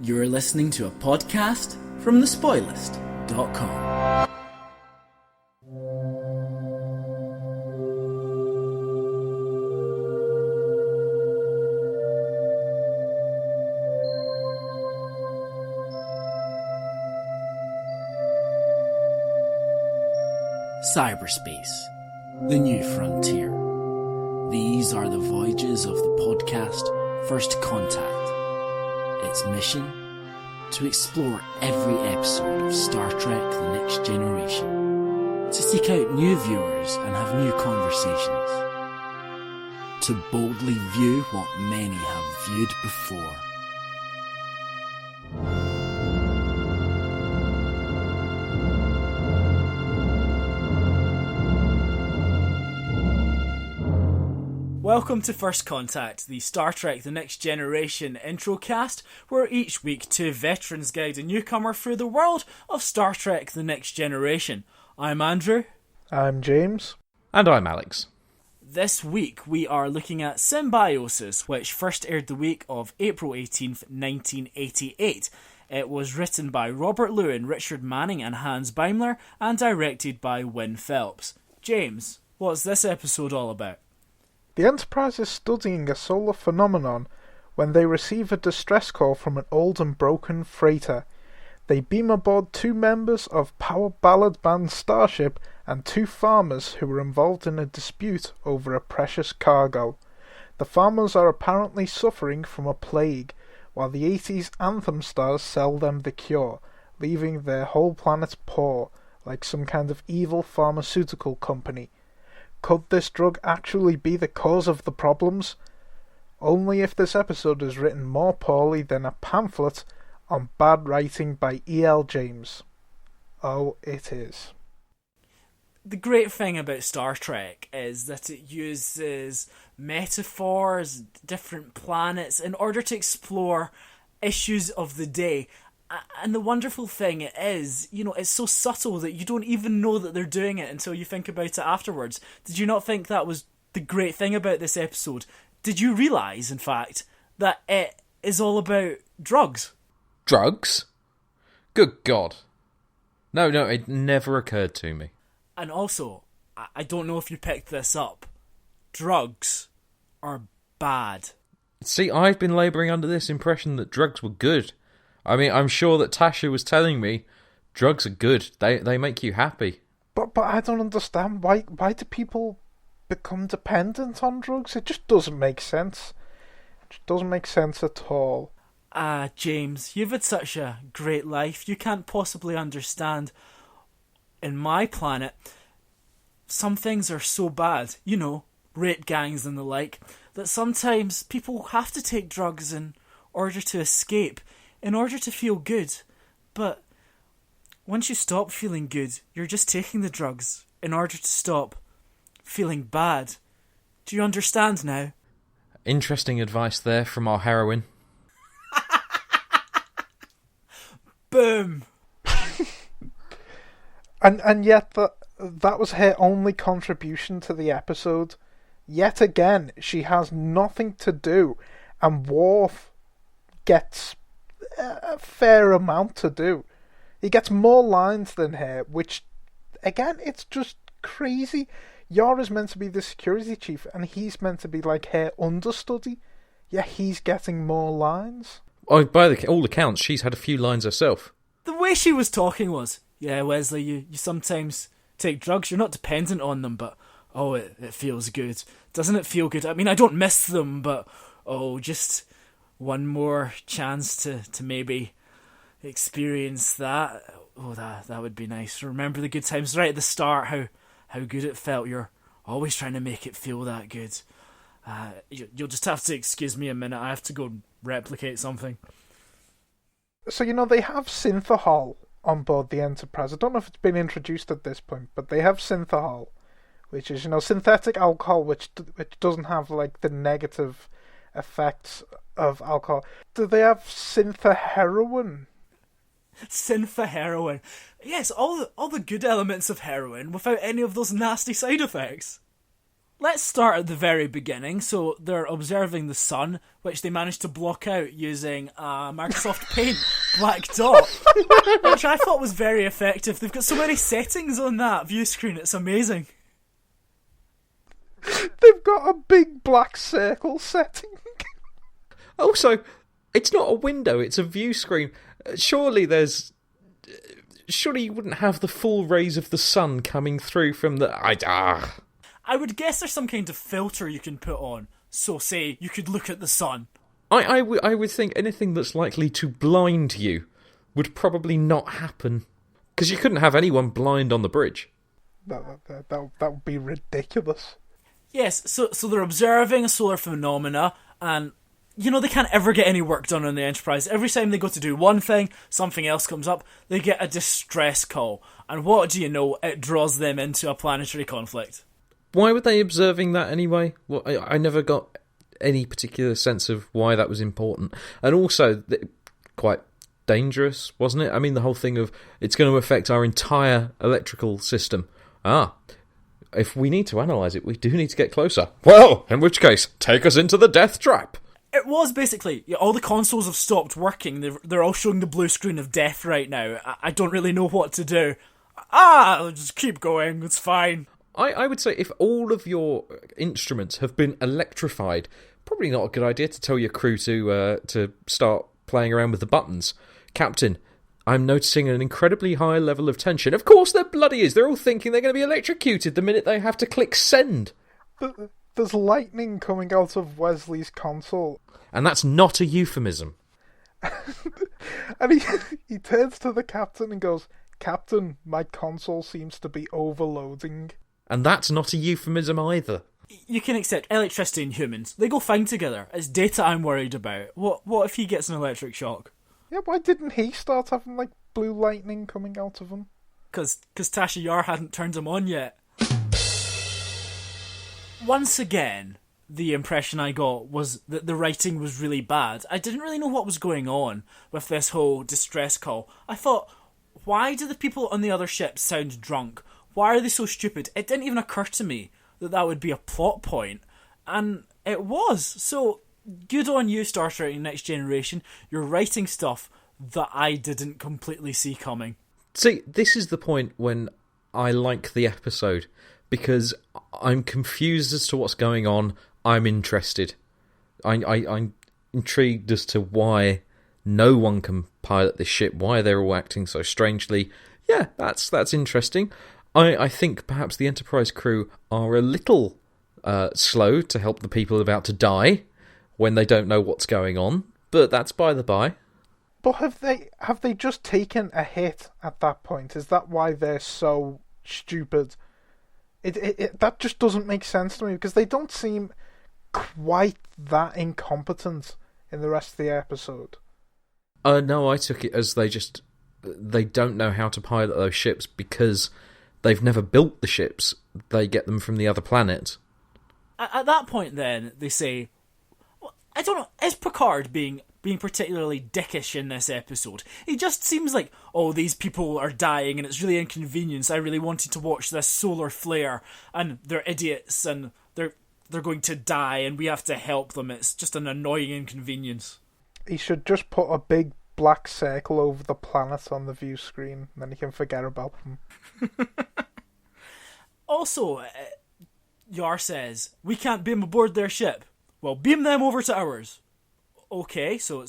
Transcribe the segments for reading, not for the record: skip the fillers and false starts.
You're listening to a podcast from thespoilist.com. Cyberspace, the new frontier. These are the voyages of the podcast First Contact. Its mission? To explore every episode of Star Trek The Next Generation. To seek out new viewers and have new conversations. To boldly view what many have viewed before. Welcome to First Contact, the Star Trek The Next Generation introcast, where each week two veterans guide a newcomer through the world of Star Trek The Next Generation. I'm Andrew. I'm James. And I'm Alex. This week we are looking at Symbiosis, which first aired the week of April 18th, 1988. It was written by Robert Lewin, Richard Manning and Hans Beimler, and directed by Wynne Phelps. James, what's this episode all about? The Enterprise is studying a solar phenomenon when they receive a distress call from an old and broken freighter. They beam aboard two members of Power Ballad Band Starship and two farmers who were involved in a dispute over a precious cargo. The farmers are apparently suffering from a plague, while the 80s anthem stars sell them the cure, leaving their whole planet poor, like some kind of evil pharmaceutical company. Could this drug actually be the cause of the problems? Only if this episode is written more poorly than a pamphlet on bad writing by E.L. James. Oh, it is. The great thing about Star Trek is that it uses metaphors, different planets, in order to explore issues of the day. And the wonderful thing is, it's so subtle that you don't even know that they're doing it until you think about it afterwards. Did you not think that was the great thing about this episode? Did you realise, in fact, that it is all about drugs? Drugs? Good God. No, it never occurred to me. And also, I don't know if you picked this up, drugs are bad. See, I've been labouring under this impression that drugs were good. I mean, I'm sure that Tasha was telling me drugs are good. They make you happy. But I don't understand. Why do people become dependent on drugs? It just doesn't make sense. It just doesn't make sense at all. James, you've had such a great life. You can't possibly understand. In my planet, some things are so bad, rape gangs and the like, that sometimes people have to take drugs in order to escape, in order to feel good. But once you stop feeling good, you're just taking the drugs in order to stop feeling bad. Do you understand now? Interesting advice there from our heroine. Boom! And yet that was her only contribution to the episode. Yet again, she has nothing to do, and Worf gets a fair amount to do. He gets more lines than her, which, again, it's just crazy. Yara's meant to be the security chief, and he's meant to be like her understudy, yet he's getting more lines. Oh, by all accounts, she's had a few lines herself. The way she was talking was, yeah, Wesley, you sometimes take drugs, you're not dependent on them, but, it feels good. Doesn't it feel good? I mean, I don't miss them, but, just one more chance to maybe experience that. That would be nice. Remember the good times right at the start, how good it felt. You're always trying to make it feel that good. You'll just have to excuse me a minute. I have to go replicate something. So, they have synthahol on board the Enterprise. I don't know if it's been introduced at this point, but they have synthahol, which is, synthetic alcohol, which doesn't have, the negative effects of alcohol. Do they have synthaheroin? Synthaheroin. Yes, all the good elements of heroin without any of those nasty side effects. Let's start at the very beginning. So they're observing the sun, which they managed to block out using Microsoft Paint black dot, which I thought was very effective. They've got so many settings on that view screen, it's amazing. They've got a big black circle setting. Also, it's not a window, it's a view screen. Surely you wouldn't have the full rays of the sun coming through from the... I would guess there's some kind of filter you can put on. So, say, you could look at the sun. I would think anything that's likely to blind you would probably not happen. Because you couldn't have anyone blind on the bridge. That would be ridiculous. Yes, so they're observing a solar phenomena, and, they can't ever get any work done on the Enterprise. Every time they go to do one thing, something else comes up, they get a distress call. And what do you know? It draws them into a planetary conflict. Why were they observing that anyway? Well, I never got any particular sense of why that was important. And also, quite dangerous, wasn't it? I mean, the whole thing of it's going to affect our entire electrical system. If we need to analyse it, we do need to get closer. Well, in which case, take us into the death trap. It was basically, all the consoles have stopped working. They're all showing the blue screen of death right now. I don't really know what to do. Just keep going, it's fine. I would say if all of your instruments have been electrified, probably not a good idea to tell your crew to start playing around with the buttons. Captain, I'm noticing an incredibly high level of tension. Of course there bloody is. They're all thinking they're going to be electrocuted the minute they have to click send. There's lightning coming out of Wesley's console. And that's not a euphemism. And he turns to the captain and goes, Captain, my console seems to be overloading. And that's not a euphemism either. You can accept electricity and humans. They go fine together. It's Data I'm worried about. What if he gets an electric shock? Yeah, why didn't he start having, blue lightning coming out of him? Because Tasha Yar hadn't turned him on yet. Once again, the impression I got was that the writing was really bad. I didn't really know what was going on with this whole distress call. I thought, why do the people on the other ships sound drunk? Why are they so stupid? It didn't even occur to me that would be a plot point. And it was. So, good on you, Star Trek Next Generation. You're writing stuff that I didn't completely see coming. See, this is the point when I like the episode. Because I'm confused as to what's going on. I'm interested. I'm intrigued as to why no one can pilot this ship. Why they're all acting so strangely. Yeah, that's interesting. I think perhaps the Enterprise crew are a little slow to help the people about to die when they don't know what's going on, but that's by the by. But have they just taken a hit at that point? Is that why they're so stupid? That just doesn't make sense to me, because they don't seem quite that incompetent in the rest of the episode. No, I took it as they don't know how to pilot those ships because they've never built the ships. They get them from the other planet. At that point, then, they say, I don't know, is Picard being particularly dickish in this episode? He just seems like, these people are dying and it's really inconvenient. I really wanted to watch this solar flare and they're idiots and they're going to die and we have to help them. It's just an annoying inconvenience. He should just put a big black circle over the planet on the view screen, and then he can forget about them. Also, Yar says, we can't beam aboard their ship. Well, beam them over to ours. Okay, so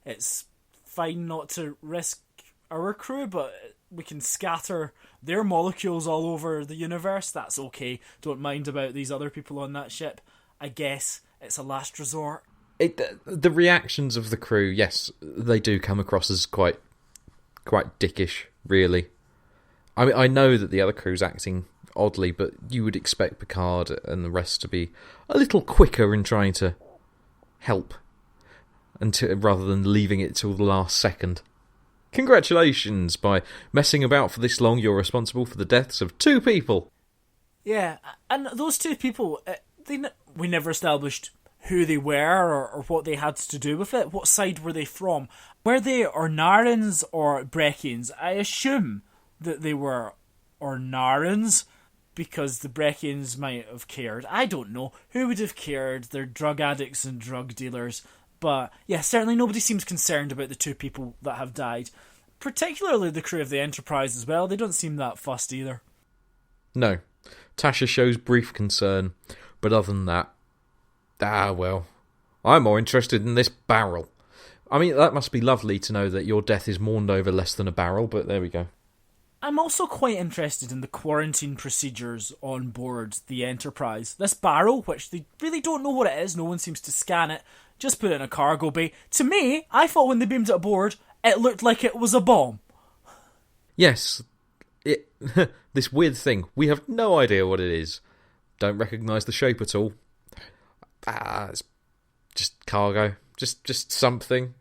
it's fine not to risk our crew, but we can scatter their molecules all over the universe. That's okay. Don't mind about these other people on that ship. I guess it's a last resort. The reactions of the crew, yes, they do come across as quite dickish, really. I mean, I know that the other crew's acting oddly, but you would expect Picard and the rest to be a little quicker in trying to help, rather than leaving it till the last second. Congratulations! By messing about for this long, you're responsible for the deaths of 2 people. Yeah, and those 2 people, we never established who they were or what they had to do with it. What side were they from? Were they Ornarans or Breckians? I assume that they were Ornarans. because the Breckians might have cared. I don't know. Who would have cared? They're drug addicts and drug dealers. But yeah, certainly nobody seems concerned about the 2 people that have died. Particularly the crew of the Enterprise as well. They don't seem that fussed either. No. Tasha shows brief concern, but other than that, well, I'm more interested in this barrel. I mean, that must be lovely to know that your death is mourned over less than a barrel, but there we go. I'm also quite interested in the quarantine procedures on board the Enterprise. This barrel, which they really don't know what it is, no one seems to scan it, just put it in a cargo bay. To me, I thought when they beamed it aboard, it looked like it was a bomb. Yes, this weird thing. We have no idea what it is. Don't recognise the shape at all. It's just cargo. Just something.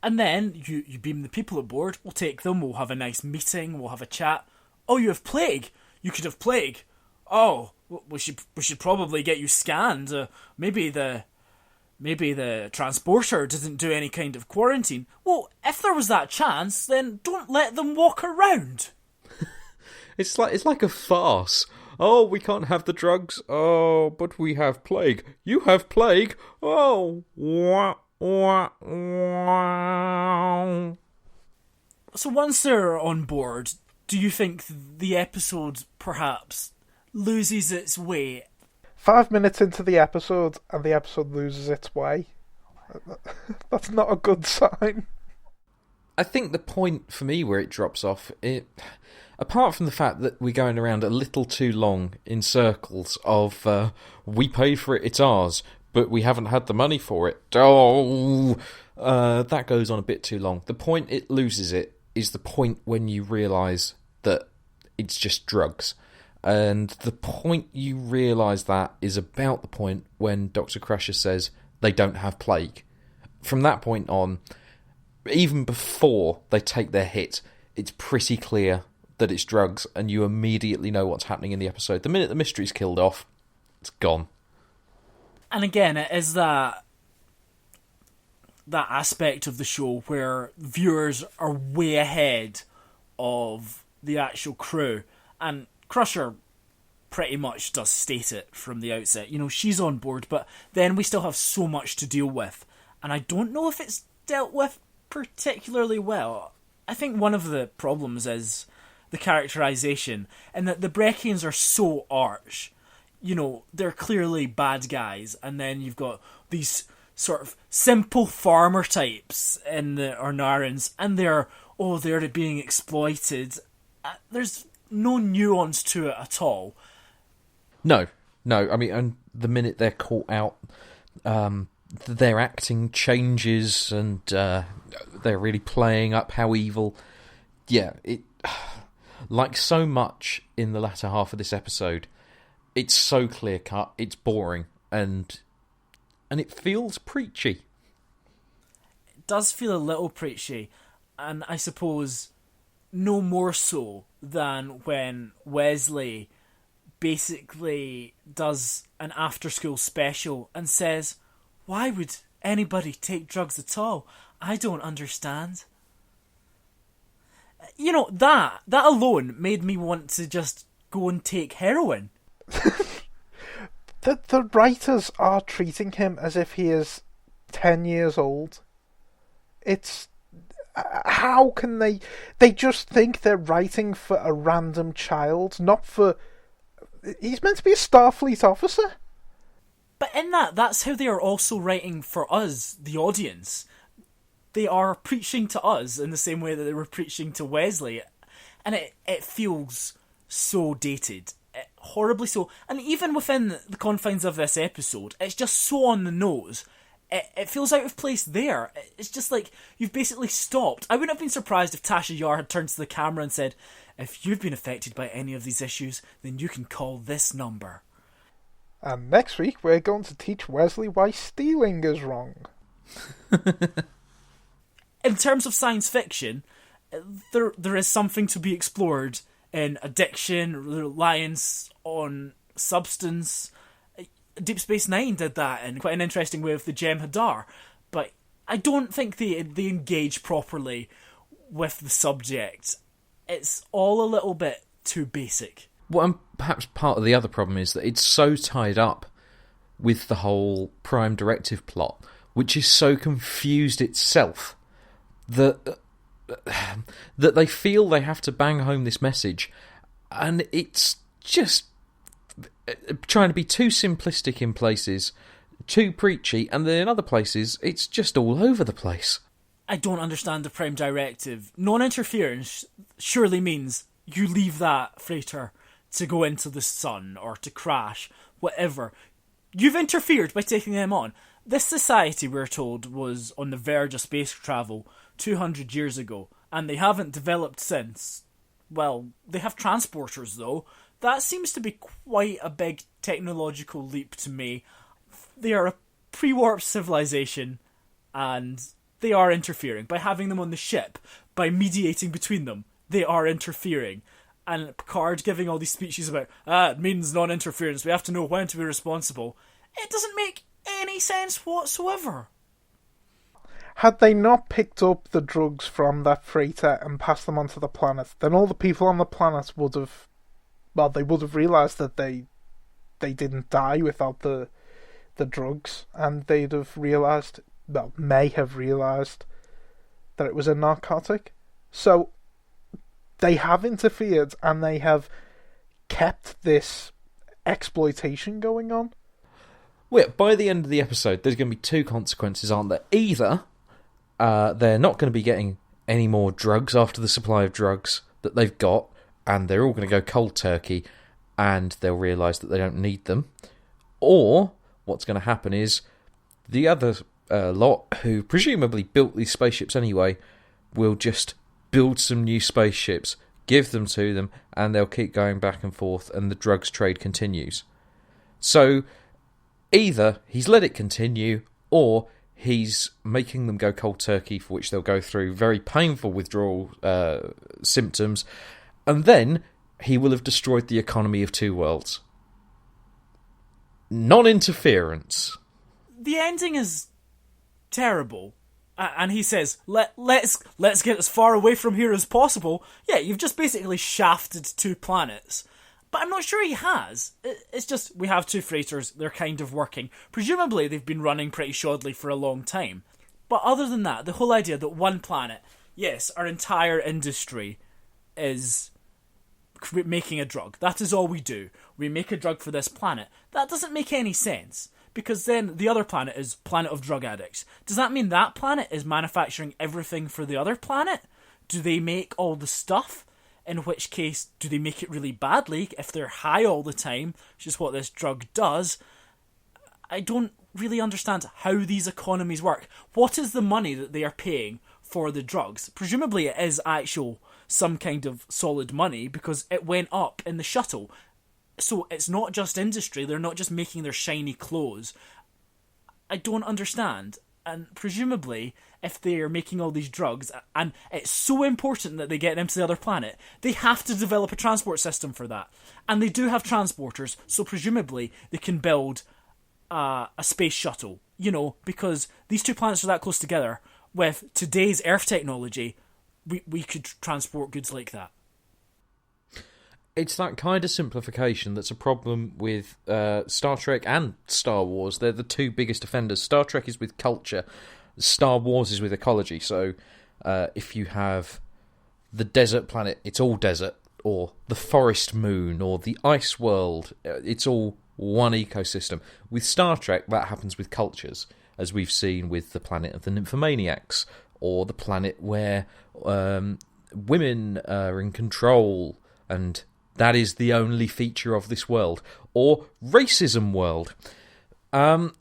And then you beam the people aboard. We'll take them. We'll have a nice meeting. We'll have a chat. Oh, you have plague. You could have plague. Oh, we should probably get you scanned. Maybe the transporter doesn't do any kind of quarantine. Well, if there was that chance, then don't let them walk around. It's like a farce. Oh, we can't have the drugs. Oh, but we have plague. You have plague. Oh, wah, wah, wah. So once they're on board, do you think the episode perhaps loses its way? 5 minutes into the episode, and the episode loses its way. That's not a good sign. I think the point for me where it drops off, apart from the fact that we're going around a little too long in circles of we paid for it, it's ours, but we haven't had the money for it. That goes on a bit too long. The point it loses it is the point when you realise that it's just drugs. And the point you realise that is about the point when Dr. Crusher says they don't have plague. From that point on, even before they take their hit, it's pretty clear that it's drugs, and you immediately know what's happening in the episode. The minute the mystery's killed off, it's gone. And again, it is that aspect of the show where viewers are way ahead of the actual crew, and Crusher pretty much does state it from the outset. You know, she's on board, but then we still have so much to deal with, and I don't know if it's dealt with particularly well. I think one of the problems is the characterization, and that the Breckians are so arch. You know, they're clearly bad guys, and then you've got these sort of simple farmer types in the Ornarans, and they're being exploited. There's no nuance to it at all. No. I mean, and the minute they're caught out, their acting changes, and they're really playing up how evil. Yeah, it like so much in the latter half of this episode. It's so clear cut. It's boring, and it feels preachy. It does feel a little preachy, and I suppose no more so than when Wesley basically does an after-school special and says, "Why would anybody take drugs at all? I don't understand." You know, that alone made me want to just go and take heroin. The writers are treating him as if he is 10 years old. It's... How can they... They just think they're writing for a random child, not for... He's meant to be a Starfleet officer. But in that's how they are also writing for us, the audience. They are preaching to us in the same way that they were preaching to Wesley. And it feels so dated. Horribly so. And even within the confines of this episode, it's just so on the nose. It feels out of place there. It's just like you've basically stopped. I wouldn't have been surprised if Tasha Yar had turned to the camera and said, "If you've been affected by any of these issues, then you can call this number." And next week we're going to teach Wesley why stealing is wrong. In terms of science fiction, there is something to be explored in addiction, reliance on substance. Deep Space Nine did that in quite an interesting way with the Gem Hadar, but I don't think they engage properly with the subject. It's all a little bit too basic. Well, and perhaps part of the other problem is that it's so tied up with the whole Prime Directive plot, which is so confused itself that they feel they have to bang home this message, and it's just trying to be too simplistic in places, too preachy, and then in other places it's just all over the place. I don't understand the Prime Directive. Non-interference surely means you leave that freighter to go into the sun or to crash, whatever. You've interfered by taking them on. This society, we're told, was on the verge of space travel 200 years ago, and they haven't developed since. Well, they have transporters, though. That seems to be quite a big technological leap to me. They are a pre-warp civilization, and they are interfering. By having them on the ship, by mediating between them, they are interfering. And Picard giving all these speeches about, it means non-interference, we have to know when to be responsible. It doesn't make any sense whatsoever. Had they not picked up the drugs from that freighter and passed them onto the planet, then all the people on the planet would have... Well, they would have realised that they didn't die without the drugs, and they'd have realised... Well, may have realised that it was a narcotic. So they have interfered, and they have kept this exploitation going on. Well, by the end of the episode, there's going to be two consequences, aren't there? Either they're not going to be getting any more drugs after the supply of drugs that they've got, and they're all going to go cold turkey, and they'll realise that they don't need them. Or what's going to happen is the other lot, who presumably built these spaceships anyway, will just build some new spaceships, give them to them, and they'll keep going back and forth, and the drugs trade continues. So either he's let it continue, or he's making them go cold turkey, for which they'll go through very painful withdrawal symptoms, and then he will have destroyed the economy of two worlds. Non-interference. The ending is terrible. And he says, let's get as far away from here as possible. Yeah, you've just basically shafted two planets. But I'm not sure he has. It's just, we have two freighters, they're kind of working. Presumably they've been running pretty shoddily for a long time. But other than that, the whole idea that one planet, yes, our entire industry is making a drug. That is all we do. We make a drug for this planet. That doesn't make any sense. Because then the other planet is planet of drug addicts. Does that mean that planet is manufacturing everything for the other planet? Do they make all the stuff? In which case, do they make it really badly if they're high all the time, which is what this drug does? I don't really understand how these economies work. What is the money that they are paying for the drugs? Presumably it is actual some kind of solid money because it went up in the shuttle. So it's not just industry, they're not just making their shiny clothes. I don't understand. And presumably, if they're making all these drugs, and it's so important that they get them to the other planet, they have to develop a transport system for that. And they do have transporters, so presumably they can build a space shuttle. You know, because these two planets are that close together, with today's Earth technology, we could transport goods like that. It's that kind of simplification that's a problem with Star Trek and Star Wars. They're the two biggest offenders. Star Trek is with culture. Star Wars is with ecology. So if you have the desert planet, it's all desert. Or the forest moon, or the ice world, it's all one ecosystem. With Star Trek, that happens with cultures, as we've seen with the planet of the Nymphomaniacs, or the planet where women are in control, and that is the only feature of this world. Or racism world. And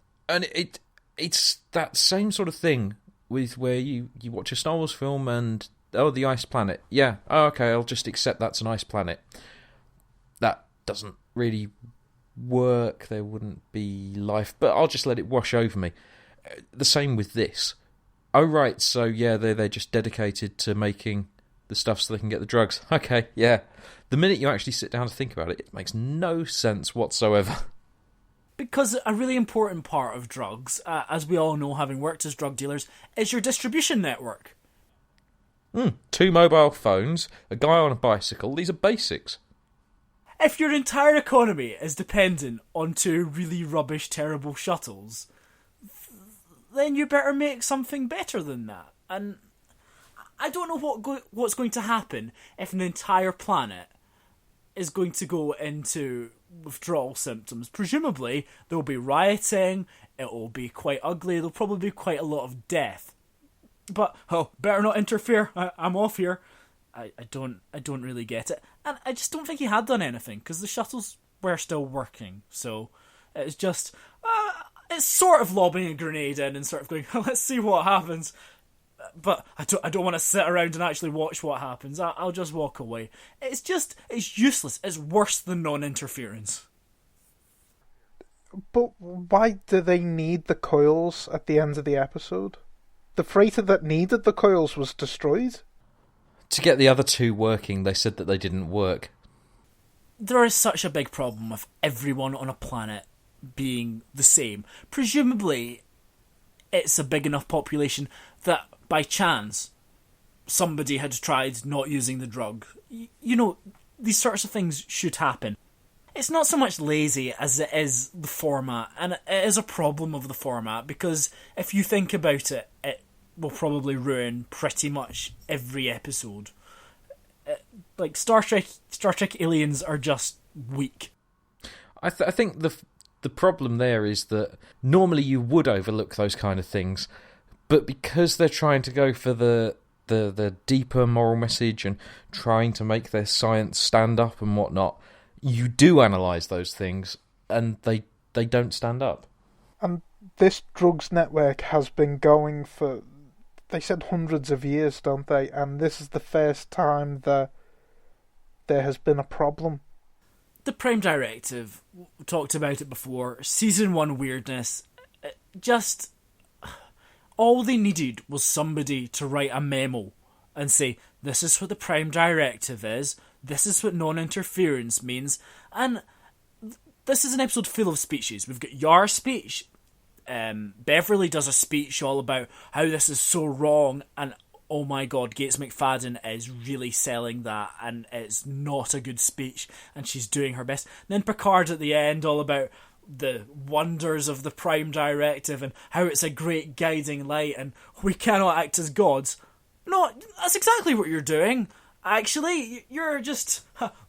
it's that same sort of thing with where you watch a Star Wars film and, oh, the ice planet. Yeah, oh, okay, I'll just accept that's an ice planet. That doesn't really work. There wouldn't be life, but I'll just let it wash over me. The same with this. Oh, right, so yeah, they're just dedicated to making the stuff so they can get the drugs. Okay, yeah. The minute you actually sit down to think about it, it makes no sense whatsoever. Because a really important part of drugs, as we all know, having worked as drug dealers, is your distribution network. 2 mobile phones, a guy on a bicycle, these are basics. if your entire economy is dependent on two really rubbish, terrible shuttles, then you better make something better than that. And I don't know what's going to happen if an entire planet is going to go into withdrawal symptoms. Presumably, there'll be rioting, it'll be quite ugly, there'll probably be quite a lot of death. But, better not interfere, I'm off here. I don't really get it. And I just don't think he had done anything, because the shuttles were still working. So, it's just, it's sort of lobbing a grenade in and sort of going, let's see what happens. But I don't want to sit around and actually watch what happens. I'll just walk away. It's useless. It's worse than non-interference. But why do they need the coils at the end of the episode? The freighter that needed the coils was destroyed. To get the other two working, they said that they didn't work. There is such a big problem with everyone on a planet being the same. Presumably, it's a big enough population that by chance somebody had tried not using the drug. You know, these sorts of things should happen. It's not so much lazy as it is the format, and it is a problem of the format, because if you think about it, it will probably ruin pretty much every episode. Like, Star Trek aliens are just weak. I think the problem there is that normally you would overlook those kind of things, but because they're trying to go for the deeper moral message and trying to make their science stand up and whatnot, you do analyse those things, and they don't stand up. And this drugs network has been going for, they said, hundreds of years, don't they? And this is the first time that there has been a problem. The Prime Directive, we talked about it before, Season 1 weirdness, just... all they needed was somebody to write a memo and say, this is what the Prime Directive is, this is what non-interference means, and this is an episode full of speeches. We've got Yar's speech, Beverly does a speech all about how this is so wrong, and oh my god, Gates McFadden is really selling that, and it's not a good speech, and she's doing her best. And then Picard at the end, all about the wonders of the Prime Directive and how it's a great guiding light and we cannot act as gods. No, that's exactly what you're doing. Actually, you're just...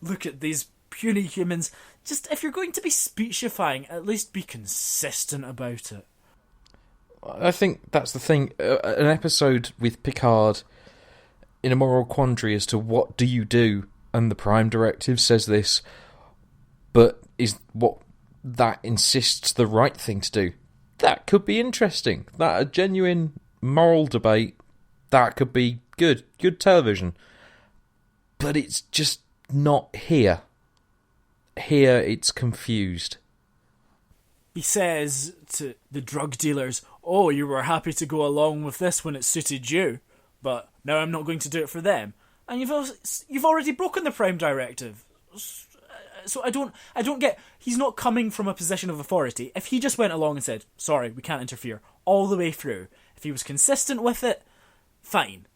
look at these puny humans. Just, if you're going to be speechifying, at least be consistent about it. I think that's the thing. An episode with Picard in a moral quandary as to what do you do, and the Prime Directive says this, but is what that insists the right thing to do. That could be interesting. That a genuine moral debate, that could be good television. But it's just not here. Here it's confused. He says to the drug dealers, oh, you were happy to go along with this when it suited you, but now I'm not going to do it for them. And you've already broken the Prime Directive. So I don't get... He's not coming from a position of authority. If he just went along and said, sorry, we can't interfere, all the way through, if he was consistent with it, fine.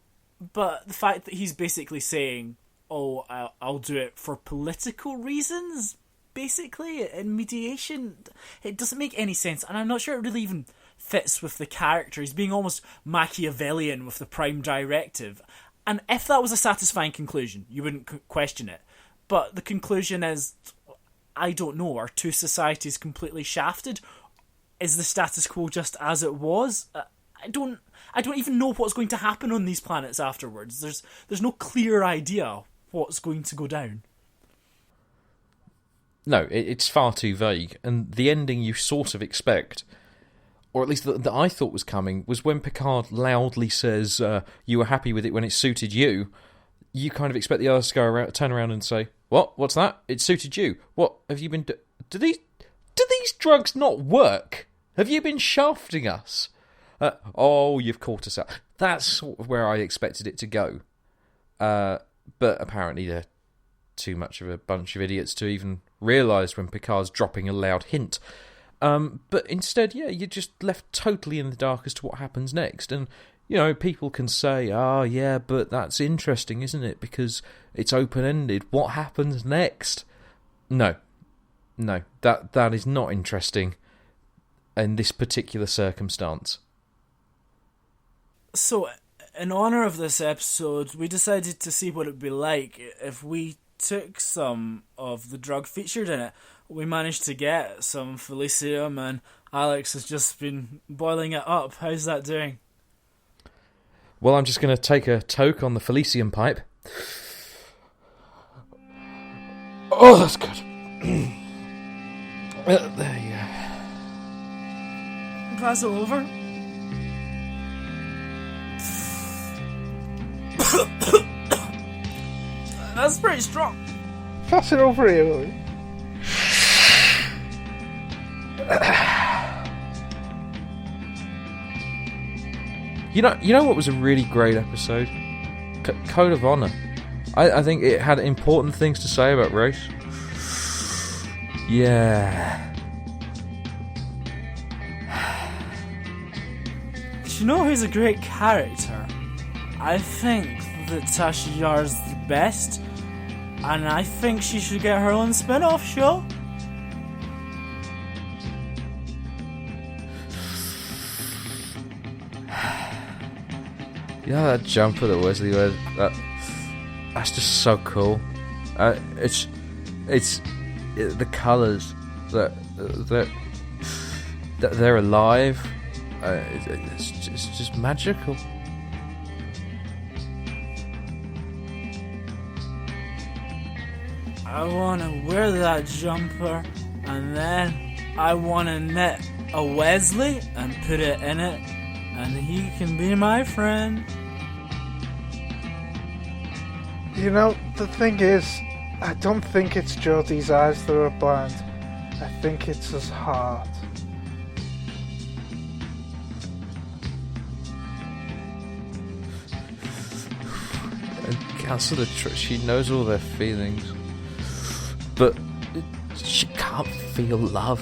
But the fact that he's basically saying, oh, I'll do it for political reasons, basically, in mediation, it doesn't make any sense. And I'm not sure it really even fits with the character. He's being almost Machiavellian with the Prime Directive. And if that was a satisfying conclusion, you wouldn't question it. But the conclusion is, I don't know, are two societies completely shafted? Is the status quo just as it was? I don't even know what's going to happen on these planets afterwards. There's no clear idea what's going to go down. No, it's far too vague, and the ending you sort of expect, or at least that I thought was coming, was when Picard loudly says, you were happy with it when it suited you. You kind of expect the others to turn around and say, what? What's that? It suited you. What have you been do these drugs not work? Have you been shafting us? Oh, you've caught us out. That's sort of where I expected it to go. But apparently they're too much of a bunch of idiots to even realise when Picard's dropping a loud hint. But instead, yeah, you're just left totally in the dark as to what happens next. And, you know, people can say, oh, yeah, but that's interesting, isn't it? Because it's open-ended. What happens next? No, that is not interesting in this particular circumstance. So, in honour of this episode, we decided to see what it would be like if we took some of the drug featured in it. We managed to get some Felicium, and Alex has just been boiling it up. How's that doing? Well, I'm just going to take a toke on the Felicium pipe. Oh, that's good. There you go. Pass it over. That's pretty strong. Pass it over here, will you? You know what was a really great episode? Code of Honor. I think it had important things to say about race. Yeah. Do you know who's a great character? I think that Tasha Yar's the best, and I think she should get her own spin-off show. You know that jumper that Wesley wears? That's just so cool. It's the colours that they're alive. It's just magical. I want to wear that jumper, and then I want to knit a Wesley and put it in it, and he can be my friend. You know, the thing is, I don't think it's Jodie's eyes that are blind. I think it's his heart. And cancel the she knows all their feelings, but she can't feel love.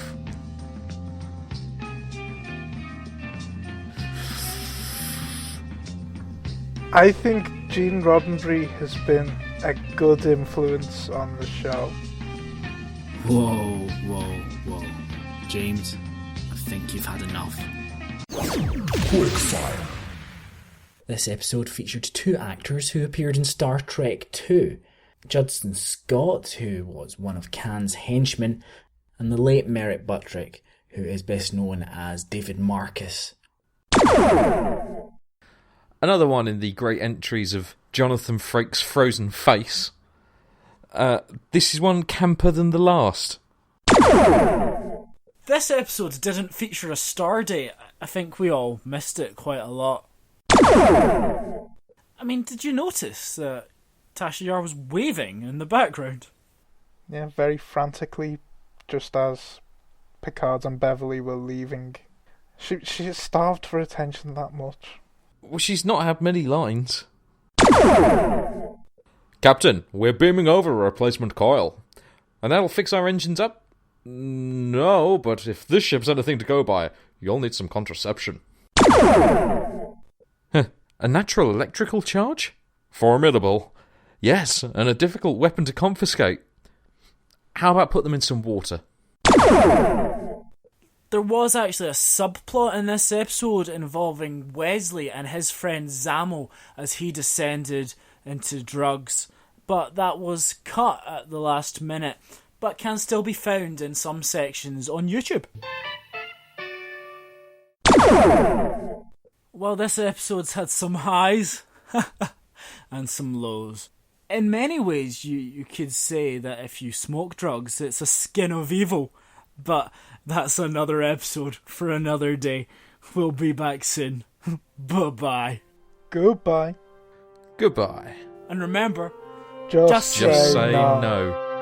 I think Gene Roddenberry has been a good influence on the show. Whoa. James, I think you've had enough. Quickfire. This episode featured two actors who appeared in Star Trek II. Judson Scott, who was one of Khan's henchmen, and the late Merritt Buttrick, who is best known as David Marcus. Another one in the great entries of Jonathan Frakes' Frozen Face. This is one camper than the last. This episode didn't feature a star date. I think we all missed it quite a lot. I mean, did you notice that Tasha Yar was waving in the background? Yeah, very frantically, just as Picard and Beverly were leaving. She is starved for attention that much. Well, she's not had many lines. Captain, we're beaming over a replacement coil. And that'll fix our engines up? No, but if this ship's anything to go by, you'll need some contraception. A natural electrical charge? Formidable. Yes, and a difficult weapon to confiscate. How about put them in some water? There was actually a subplot in this episode involving Wesley and his friend Zamo as he descended into drugs, but that was cut at the last minute, but can still be found in some sections on YouTube. Well, this episode's had some highs and some lows. In many ways, you could say that if you smoke drugs, it's a skin of evil. But that's another episode for another day. We'll be back soon. Bye-bye. Goodbye. Goodbye. And remember, Just Just say no. no.